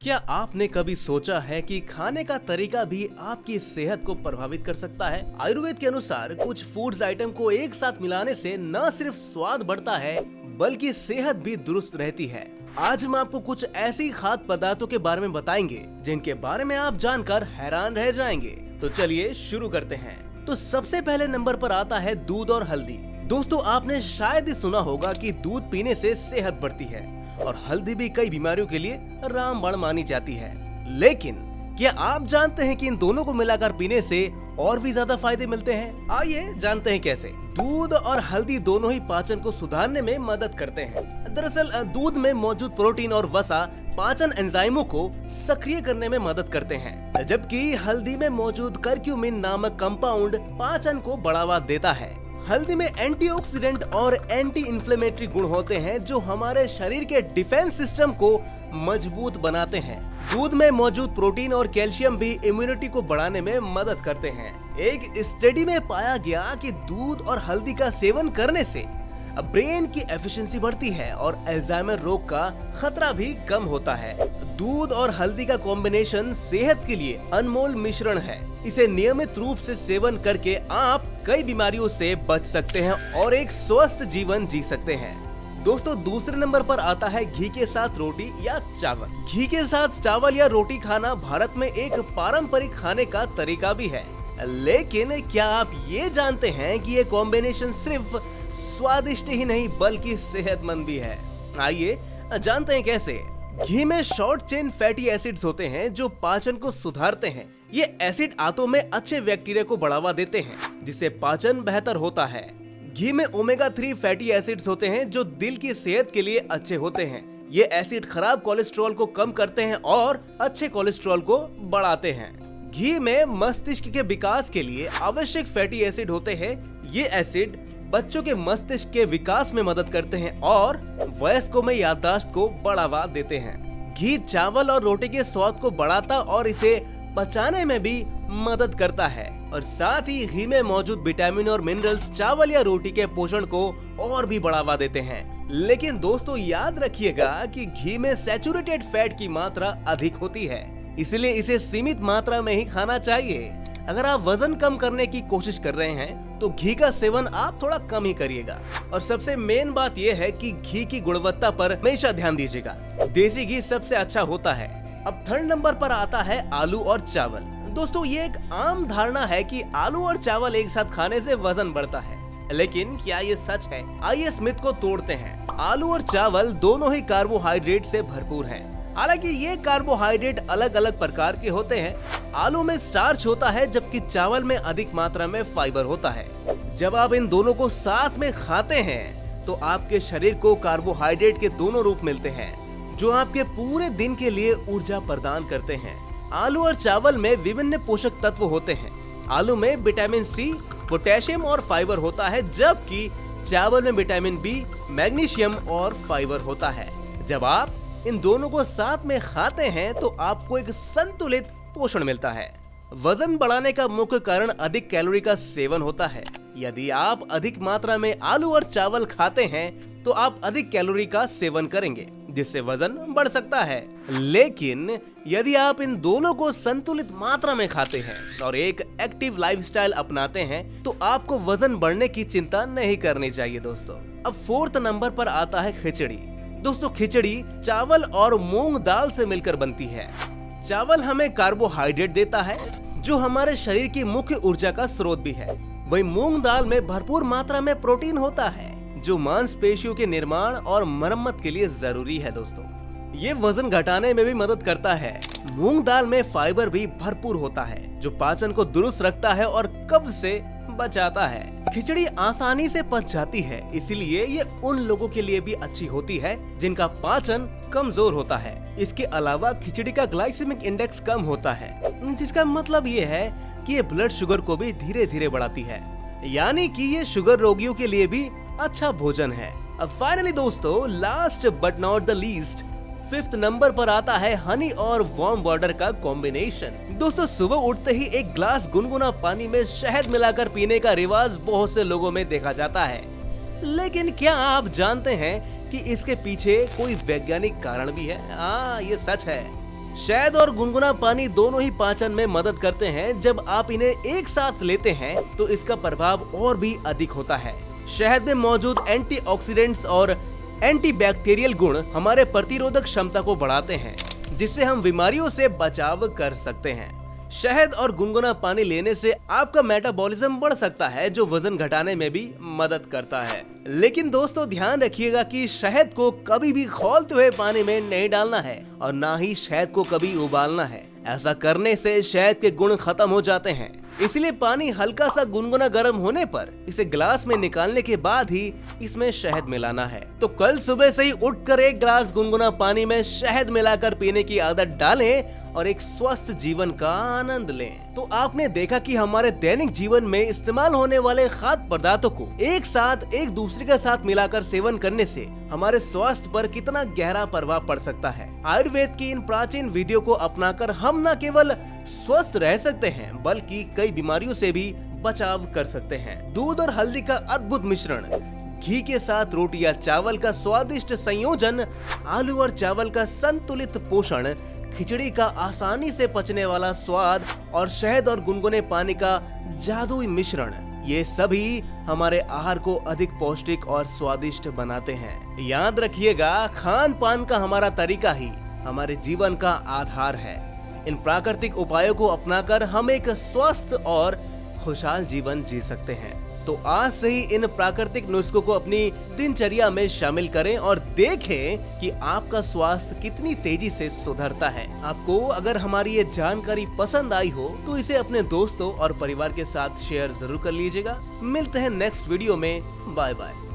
क्या आपने कभी सोचा है कि खाने का तरीका भी आपकी सेहत को प्रभावित कर सकता है? आयुर्वेद के अनुसार कुछ फूड्स आइटम को एक साथ मिलाने से न सिर्फ स्वाद बढ़ता है बल्कि सेहत भी दुरुस्त रहती है। आज हम आपको कुछ ऐसी खाद्य पदार्थों के बारे में बताएंगे जिनके बारे में आप जानकर हैरान रह जाएंगे। तो चलिए शुरू करते हैं। तो सबसे पहले नंबर पर आता है दूध और हल्दी। दोस्तों, आपने शायद ही सुना होगा कि दूध पीने से सेहत बढ़ती है और हल्दी भी कई बीमारियों के लिए रामबाण मानी जाती है। लेकिन क्या आप जानते हैं कि इन दोनों को मिलाकर पीने से और भी ज्यादा फायदे मिलते हैं? आइए जानते हैं कैसे। दूध और हल्दी दोनों ही पाचन को सुधारने में मदद करते हैं। दरअसल दूध में मौजूद प्रोटीन और वसा पाचन एंजाइमों को सक्रिय करने में मदद करते हैं, जबकि हल्दी में मौजूद करक्यूमिन नामक कंपाउंड पाचन को बढ़ावा देता है। हल्दी में एंटीऑक्सीडेंट और एंटी इन्फ्लेमेटरी गुण होते हैं जो हमारे शरीर के डिफेंस सिस्टम को मजबूत बनाते हैं। दूध में मौजूद प्रोटीन और कैल्शियम भी इम्यूनिटी को बढ़ाने में मदद करते हैं। एक स्टडी में पाया गया कि दूध और हल्दी का सेवन करने से ब्रेन की एफिशिएंसी बढ़ती है और अल्जाइमर रोग का खतरा भी कम होता है। दूध और हल्दी का कॉम्बिनेशन सेहत के लिए अनमोल मिश्रण है। इसे नियमित रूप से सेवन करके आप कई बीमारियों से बच सकते हैं और एक स्वस्थ जीवन जी सकते हैं। दोस्तों, दूसरे नंबर पर आता है घी के साथ रोटी या चावल। घी के साथ चावल या रोटी खाना भारत में एक पारंपरिक खाने का तरीका भी है। लेकिन क्या आप ये जानते हैं कि ये कॉम्बिनेशन सिर्फ स्वादिष्ट ही नहीं बल्कि सेहतमंद भी है? आइए जानते हैं कैसे। घी में शॉर्ट चेन फैटी एसिड्स होते हैं जो पाचन को सुधारते हैं। ये एसिड आंतों में अच्छे बैक्टीरिया को बढ़ावा देते हैं जिससे पाचन बेहतर होता है। घी में ओमेगा 3 फैटी एसिड्स होते हैं जो दिल की सेहत के लिए अच्छे होते हैं। ये एसिड खराब कोलेस्ट्रॉल को कम करते हैं और अच्छे कोलेस्ट्रॉल को बढ़ाते हैं। घी में मस्तिष्क के विकास के लिए आवश्यक फैटी एसिड होते हैं। ये एसिड बच्चों के मस्तिष्क के विकास में मदद करते हैं और वयस्कों में याददाश्त को बढ़ावा देते हैं। घी चावल और रोटी के स्वाद को बढ़ाता और इसे पचाने में भी मदद करता है और साथ ही घी में मौजूद विटामिन और मिनरल्स चावल या रोटी के पोषण को और भी बढ़ावा देते हैं। लेकिन दोस्तों, याद रखिएगा कि घी में सैचुरेटेड फैट की मात्रा अधिक होती है, इसलिए इसे सीमित मात्रा में ही खाना चाहिए। अगर आप वजन कम करने की कोशिश कर रहे हैं तो घी का सेवन आप थोड़ा कम ही करिएगा। और सबसे मेन बात यह है कि घी की गुणवत्ता पर हमेशा ध्यान दीजिएगा। देसी घी सबसे अच्छा होता है। अब थर्ड नंबर पर आता है आलू और चावल। दोस्तों, ये एक आम धारणा है कि आलू और चावल एक साथ खाने से वजन बढ़ता है, लेकिन क्या ये सच है? आइए इस मिथ को तोड़ते हैं। आलू और चावल दोनों ही कार्बोहाइड्रेट से भरपूर हैं। हालांकि ये कार्बोहाइड्रेट अलग अलग प्रकार के होते हैं। आलू में स्टार्च होता है जबकि चावल में अधिक मात्रा में फाइबर होता है। जब आप इन दोनों को साथ में खाते हैं तो आपके शरीर को कार्बोहाइड्रेट के दोनों रूप मिलते हैं जो आपके पूरे दिन के लिए ऊर्जा प्रदान करते हैं। आलू और चावल में विभिन्न पोषक तत्व होते हैं। आलू में विटामिन सी, पोटेशियम और फाइबर होता है, जबकि चावल में विटामिन बी, मैग्नीशियम और फाइबर होता है। जब आप इन दोनों को साथ में खाते हैं तो आपको एक संतुलित पोषण मिलता है। वजन बढ़ाने का मुख्य कारण अधिक कैलोरी का सेवन होता है। यदि आप अधिक मात्रा में आलू और चावल खाते हैं तो आप अधिक कैलोरी का सेवन करेंगे जिससे वजन बढ़ सकता है। लेकिन यदि आप इन दोनों को संतुलित मात्रा में खाते हैं और एक एक्टिव लाइफस्टाइल अपनाते हैं तो आपको वजन बढ़ने की चिंता नहीं करनी चाहिए। दोस्तों, अब फोर्थ नंबर पर आता है खिचड़ी। दोस्तों, खिचड़ी चावल और मूंग दाल से मिलकर बनती है। चावल हमें कार्बोहाइड्रेट देता है जो हमारे शरीर की मुख्य ऊर्जा का स्रोत भी है। वहीं मूंग दाल में भरपूर मात्रा में प्रोटीन होता है जो मांसपेशियों के निर्माण और मरम्मत के लिए जरूरी है। दोस्तों, ये वजन घटाने में भी मदद करता है। मूंग दाल में फाइबर भी भरपूर होता है जो पाचन को दुरुस्त रखता है और कब्ज से बचाता है। खिचड़ी आसानी से पच जाती है, इसलिए ये उन लोगों के लिए भी अच्छी होती है जिनका पाचन कमजोर होता है। इसके अलावा खिचड़ी का ग्लाइसेमिक इंडेक्स कम होता है, जिसका मतलब ये है कि ये ब्लड शुगर को भी धीरे धीरे बढ़ाती है, यानी कि ये शुगर रोगियों के लिए भी अच्छा भोजन है। अब फाइनली दोस्तों, last but not the least, fifth number पर आता है हनी और वार्म वाटर का कॉम्बिनेशन। दोस्तों, सुबह उठते ही एक ग्लास गुनगुना पानी में शहद मिलाकर पीने का रिवाज बहुत से लोगों में देखा जाता है, लेकिन क्या आप जानते हैं कि इसके पीछे कोई वैज्ञानिक कारण भी है? हाँ, ये सच है। शहद और गुनगुना पानी दोनों ही पाचन में मदद करते हैं। जब आप इन्हें एक साथ लेते हैं तो इसका प्रभाव और भी अधिक होता है। शहद में मौजूद एंटीऑक्सीडेंट्स और एंटीबैक्टीरियल गुण हमारे प्रतिरोधक क्षमता को बढ़ाते हैं, जिससे हम बीमारियों से बचाव कर सकते हैं। शहद और गुनगुना पानी लेने से आपका मेटाबॉलिज्म बढ़ सकता है, जो वजन घटाने में भी मदद करता है। लेकिन दोस्तों ध्यान रखिएगा कि शहद को कभी भी खौलते हुए पानी में नहीं डालना है और ना ही शहद को कभी उबालना है। ऐसा करने से शहद के गुण खत्म हो जाते हैं। इसलिए पानी हल्का सा गुनगुना गर्म होने पर इसे गिलास में निकालने के बाद ही इसमें शहद मिलाना है। तो कल सुबह से ही उठकर एक गिलास गुनगुना पानी में शहद मिलाकर पीने की आदत डालें और एक स्वस्थ जीवन का आनंद लें। तो आपने देखा कि हमारे दैनिक जीवन में इस्तेमाल होने वाले खाद्य पदार्थों को एक साथ एक दूसरे के साथ मिलाकर सेवन करने से हमारे स्वास्थ्य पर कितना गहरा प्रभाव पड़ सकता है। आयुर्वेद की इन प्राचीन विधियों को अपनाकर हम न केवल स्वस्थ रह सकते हैं बल्कि कई बीमारियों से भी बचाव कर सकते हैं। दूध और हल्दी का अद्भुत मिश्रण, घी के साथ रोटी या चावल का स्वादिष्ट संयोजन, आलू और चावल का संतुलित पोषण, खिचड़ी का आसानी से पचने वाला स्वाद और शहद और गुनगुने पानी का जादुई मिश्रण, ये सभी हमारे आहार को अधिक पौष्टिक और स्वादिष्ट बनाते हैं। याद रखिएगा, खान पान का हमारा तरीका ही हमारे जीवन का आधार है। इन प्राकृतिक उपायों को अपनाकर हम एक स्वस्थ और खुशहाल जीवन जी सकते हैं। तो आज से ही इन प्राकृतिक नुस्खों को अपनी दिनचर्या में शामिल करें और देखें कि आपका स्वास्थ्य कितनी तेजी से सुधरता है। आपको अगर हमारी ये जानकारी पसंद आई हो तो इसे अपने दोस्तों और परिवार के साथ शेयर जरूर कर लीजिएगा। मिलते हैं नेक्स्ट वीडियो में। Bye bye.